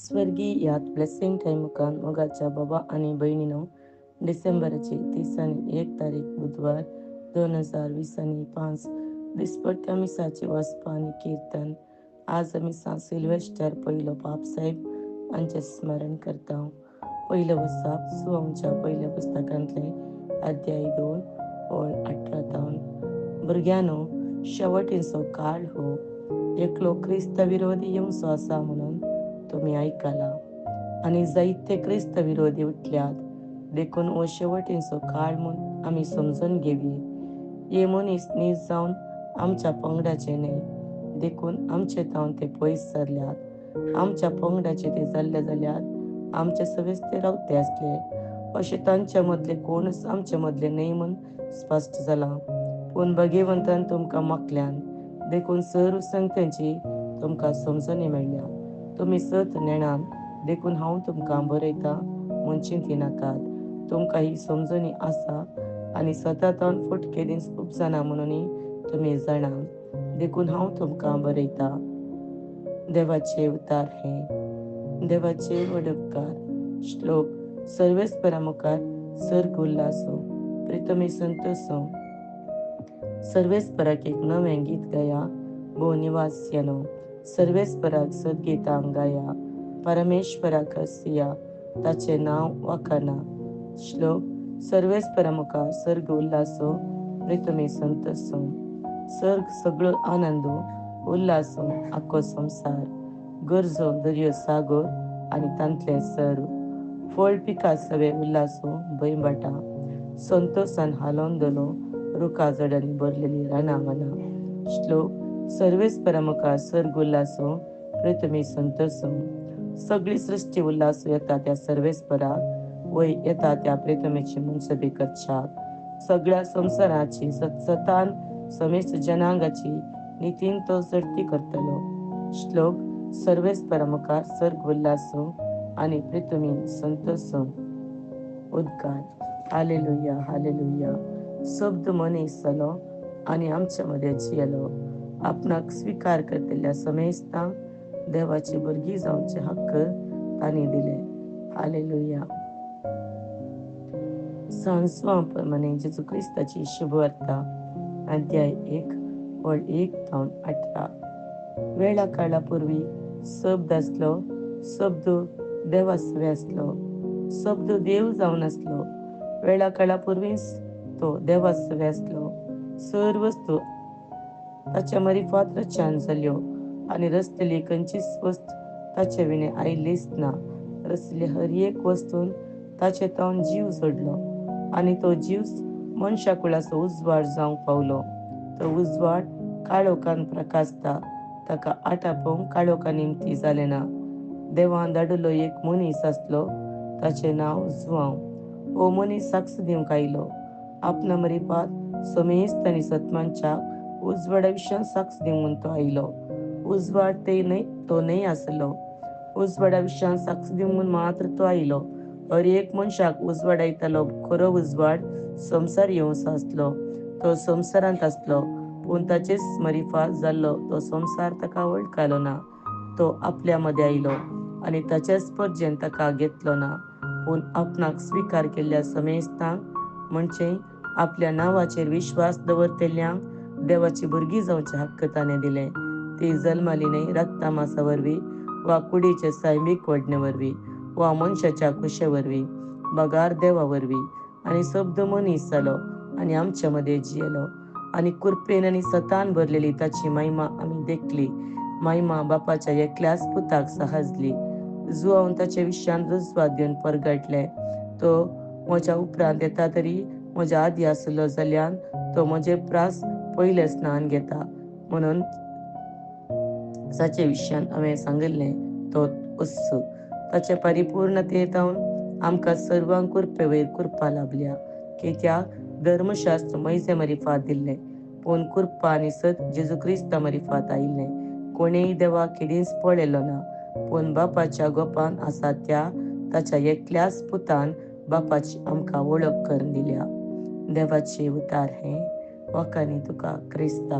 स्वर्गीयात blessing टाइमुकान मोगाच्या बाबा आणि बहिणीनो, डिसेंबरची 31 तारीख बुधवार 2025 दिसपट्ट्या मिसाचे वाचपा आणि कीर्तन. आज आम्ही सिल्वेस्टर पहिलो बापसाहेब हांचे स्मरण करता. पहिलं वसाप सुवांच्या पहिल्या पुस्तकांतले अध्याय 2 ओळ 18. भुरग्यानो, शेवटींचो काळ हो. एकलो ख्रिस्त विरोधी येवचो आसा म्हणून तुम्ही ऐकाला, आणि जायते ख्रिस्त विरोधी उठल्यात. देखून हो शेवटींचो काळ म्हूण आमी समजून घेवये. हे मनीस नीज जावन आमच्या पंगडाचे न्हय, देखून आमचे तावन ते पयस सरल्यात. आमच्या पंगडाचे ते जाल्ले जाल्यार आमचे सवेस्ते रावते आसले. अशें तांचे मदले कोणूच आमचे मदले न्हय म्हूण स्पश्ट जालां. पूण भगवंतान तुमकां मागल्यान, देखून सर्व संगतींची तुमकां समजणी मेळ्ळ्या. तुमी सत नेणान, देखून हांव तुमकां बरयता म्हूण चिंती नाकात. तुमकां ही समजणी आसा आनी सततान फुटके दीस उपजना म्हणूनय तुमी जाणा, देखून हांव तुमकां बरयता. देवाचे उतार हे. देवाचे व्हड उपकार. श्लोक. सर्वेस्परा मुखार सर्ग उल्हासो, प्रितमे संतोषो. सर्वेस्पराक एक नवें गीत गाया, भोव निवास्यनो. सर्वेस्पराक सदगीतां गाया, परमेश्वराक हसिया, ताचे नांव वाखाना. श्लोक. सर्वेस्परा मुखार सर्ग उल्हासो, प्रितमे संतोषो. सर्ग सगळो आनंदो, उल्हासो आख्खो संवसार. गरजो दर्यो सागोर आनी तांतले सर्व. फळ पिका सवे उल्हासो भंयभाटा. संतोषान हालोवन दलो रुखा झाडांनी भरलेली रानां वनां. श्लोक. सर्वेस्परा मुखार सर्ग उल्हासो, प्रितमे संतोषो. सगळी सृष्टी उल्हासो येता त्या सर्वेस्पराक, वय येता त्या प्रितमेची मनसबी करच्याक. सगळ्या संवसाराची सतसतान समेस्त जनांगाची नितीन तो जडती करतलो. श्लोक. सर्वेस्परा मुखार सर्ग उल्हासो आनी प्रितमे संतोषो. उद्गार. Hallelujah, hallelujah. शब्द मनीस जालो आनी आमच्या मदें जियेलो. आपणाक स्वीकार करतल्या समेस्तांक देवाची भुरगीं जावचे हक्क तांणी दिले. हालेलुया. सांजवां प्रमाणे जेजू क्रिस्ताची शुभवार्ता अध्याय 1 ओळ 1 तावन 18. वेळा काळा पूर्वी शब्द आसलो, शब्द देवा सवे आसलो, शब्द देव जावन आसलो. वेळा काळा पूर्वीच तो देवा सवे आसलो. सर्व वस्तू ताच्या मरिफात रच्यान जाल्यो, आनी रचलेली खंयचीच वस्त ताचे विणे आयिल्लीच ना. रचलेली हर एक वस्तून ताचे तावन जीव जोडलो, आनी तो जीव मनशा कुळाचो उजवाड जावंक पावलो. तो उजवाड काळोखान प्रकाशता, ताका आटापोवंक काळोखा निमती जालें ना. देवान धाडलो एक मनीस आसलो, ताचें नांव जुआंव. हो मनीस साक्ष दिवंक आयलो. आपणा मरिपात समेस्त आनी सत्मांच्याक उजवाडा विशयां साक्ष दिवंक म्हूण तो आयलो. उजवाड तो न्हय आसलो. उजवाडा विशयां साक्ष दिवंक म्हूण मात्र तो आयलो. हर एक मनशाक उजवाड येतालो. खरो उजवाड संवसार येवचो आसलो. तो संवसारांत आसलो, पूण ताचेच मरिफात जाल्लो तो संवसार ताका वळखलो ना. तो आपल्या मदें आयलो, आनी ताचेच पर्यंत ताका घेतलो ना. पूण आपणाक स्वीकार केल्ल्या समेस्तांक, म्हणजे आपल्या नांवाचेर विश्वास दवरतल्यांक देवाची भुरगीं जावचे हक्क ताणें दिले. ती जल्माली न्हय रक्ता मांसा वरवीं, वा कुडीचे सायबीक वडणे वरवीं, वा मनशाच्या कुशे वरवीं, बगार देवा वरवीं. आनी शब्द मनीस जालो आनी आमच्या मदें जियेलो, आनी कुरपेन आनी सतान भरलेली ताची महिमा आमी देखली. महिमा बापाच्या एकल्याच पुताक सहजली. जुआंव ताचे विशयान रुजवात दिवन परगटले. तो म्हज्या उपरांत येता तरी म्हज्या आदी आसलो जाल्यान तो म्हजे प्रास पयले स्नान घेता, म्हणून जाचे विशयान हांवें सांगलें तो अस्सु. ताचे परिपूर्णतेतावन आमकां सर्वांक कुरपे वयर कुरपा लाभल्या. कित्याक धर्मशास्त्र मोइसे मरिफात दिल्लें, पूण कुरपा आनी सत जेजू क्रिस्ता मरिफात आयिल्लें. कोणेय देवाक केदींच पळयलो ना, पूण बापाच्या गोपान आसा त्या ताच्या एकल्याच पुतान बापाची आमकां वळख करून दिल्या. देवाचे उतार हे. वखाणी तुका क्रिस्ता.